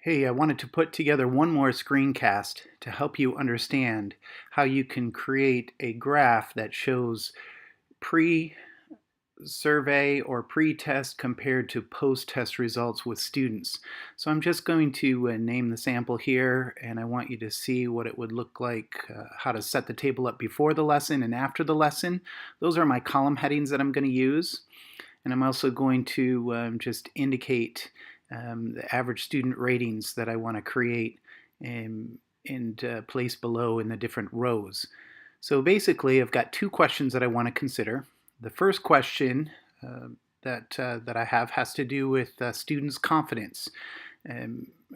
Hey, I wanted to put together one more screencast to help you understand how you can create a graph that shows pre-survey or pre-test compared to post-test results with students. So I'm just going to name the sample here, and I want you to see what it would look like, how to set the table up before the lesson and after the lesson. Those are my column headings that I'm going to use. And I'm also going to just indicate the average student ratings that I want to create and place below in the different rows. So basically, I've got two questions that I want to consider. The first question that I have has to do with students' confidence.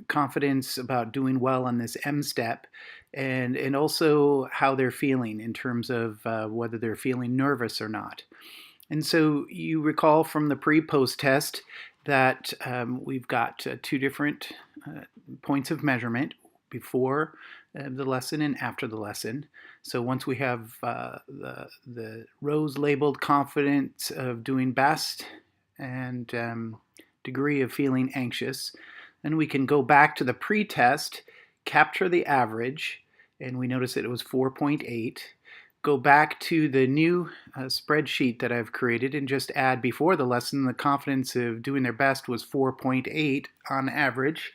Confidence about doing well on this M step, and also how they're feeling in terms of whether they're feeling nervous or not. And so you recall from the pre-post test that we've got two different points of measurement before the lesson and after the lesson. So once we have the rows labeled confidence of doing best and degree of feeling anxious, then we can go back to the pre-test, capture the average, and we notice that it was 4.8. Go back to the new spreadsheet that I've created and just add before the lesson the confidence of doing their best was 4.8 on average,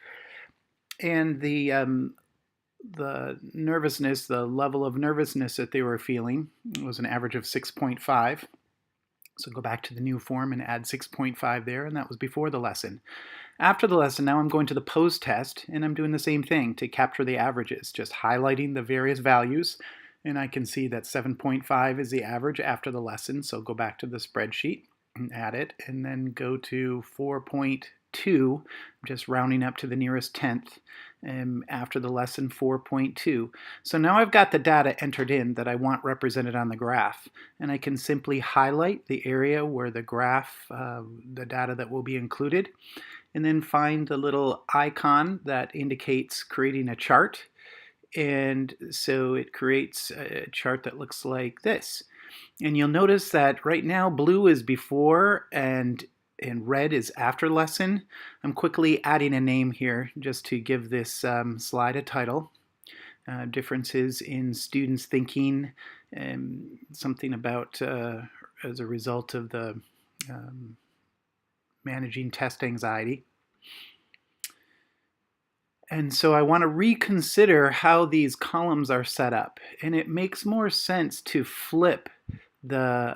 and the nervousness, the level of nervousness that they were feeling was an average of 6.5. So go back to the new form and add 6.5 there, and that was before the lesson. After the lesson, now I'm going to the post test, and I'm doing the same thing to capture the averages, just highlighting the various values. And I can see that 7.5 is the average after the lesson, so go back to the spreadsheet and add it, and then go to 4.2, just rounding up to the nearest tenth, and after the lesson 4.2. So now I've got the data entered in that I want represented on the graph, and I can simply highlight the area where the graph, the data that will be included, and then find the little icon that indicates creating a chart. And so it creates a chart that looks like this. And you'll notice that right now blue is before and red is after lesson. I'm quickly adding a name here just to give this slide a title. Differences in students' thinking, something about as a result of the managing test anxiety. And so I want to reconsider how these columns are set up. And it makes more sense to flip the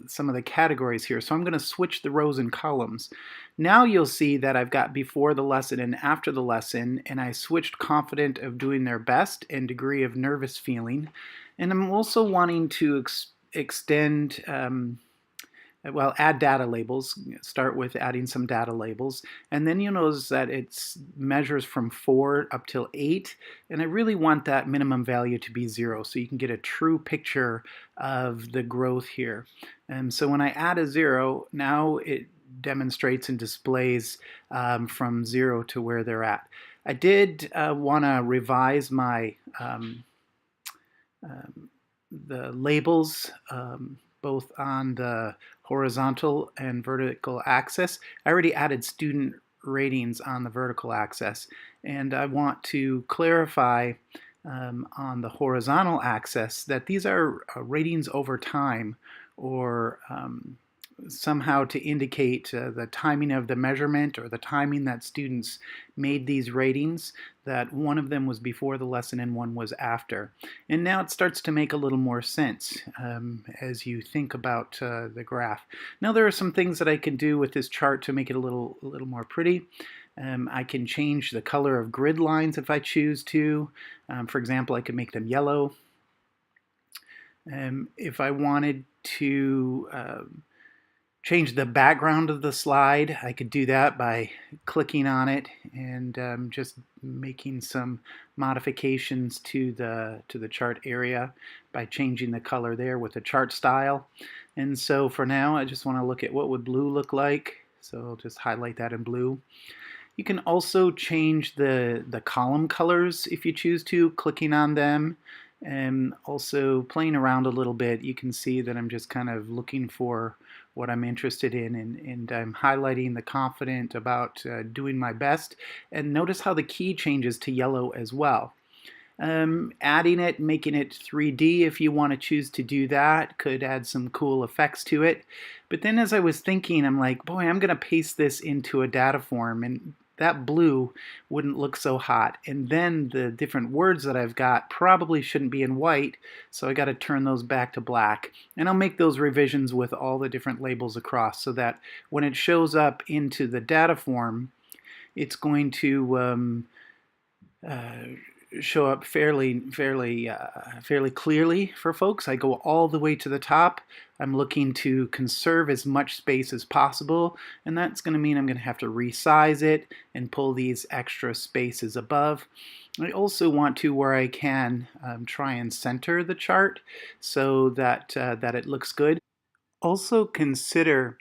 some of the categories here. So I'm going to switch the rows and columns. Now you'll see that I've got before the lesson and after the lesson, and I switched confident of doing their best and degree of nervous feeling. And I'm also wanting to extend add data labels. Start with adding some data labels, and then you notice that it measures from 4 up till 8, and I really want that minimum value to be 0 so you can get a true picture of the growth here. And so when I add a 0, now it demonstrates and displays from 0 to where they're at. I did want to revise my the labels both on the horizontal and vertical axis. I already added student ratings on the vertical axis, and I want to clarify on the horizontal axis that these are ratings over time, or somehow to indicate the timing of the measurement or the timing that students made these ratings, that one of them was before the lesson and one was after. And now it starts to make a little more sense as you think about the graph. Now there are some things that I can do with this chart to make it a little more pretty. I can change the color of grid lines if I choose to. For example, I could make them yellow. If I wanted to change the background of the slide, I could do that by clicking on it and just making some modifications to the chart area by changing the color there with the chart style. And so for now, I just want to look at what would blue look like. So I'll just highlight that in blue. You can also change the column colors if you choose to, clicking on them. And also playing around a little bit, you can see that I'm just kind of looking for what I'm interested in, and I'm highlighting the confident about doing my best. And notice how the key changes to yellow as well. Adding it, making it 3D if you want to choose to do that, could add some cool effects to it. But then as I was thinking, I'm like, boy, I'm going to paste this into a data form, and that blue wouldn't look so hot. And then the different words that I've got probably shouldn't be in white, so I got to turn those back to black. And I'll make those revisions with all the different labels across so that when it shows up into the data form, it's going to show up fairly clearly for folks. I go all the way to the top. I'm looking to conserve as much space as possible, and that's going to mean I'm going to have to resize it and pull these extra spaces above. I also want to, where I can, try and center the chart so that that it looks good. Also consider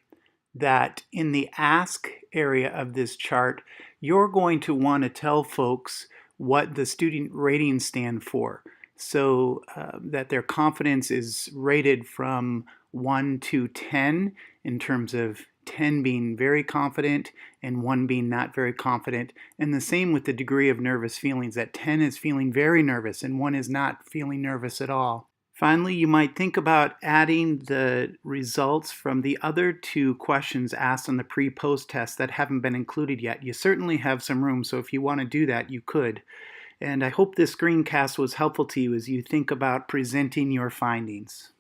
that in the ask area of this chart, you're going to want to tell folks what the student ratings stand for, so that their confidence is rated from 1 to 10, in terms of 10 being very confident and 1 being not very confident. And the same with the degree of nervous feelings, that 10 is feeling very nervous and 1 is not feeling nervous at all. Finally, you might think about adding the results from the other 2 questions asked on the pre-post test that haven't been included yet. You certainly have some room, so if you want to do that, you could. And I hope this screencast was helpful to you as you think about presenting your findings.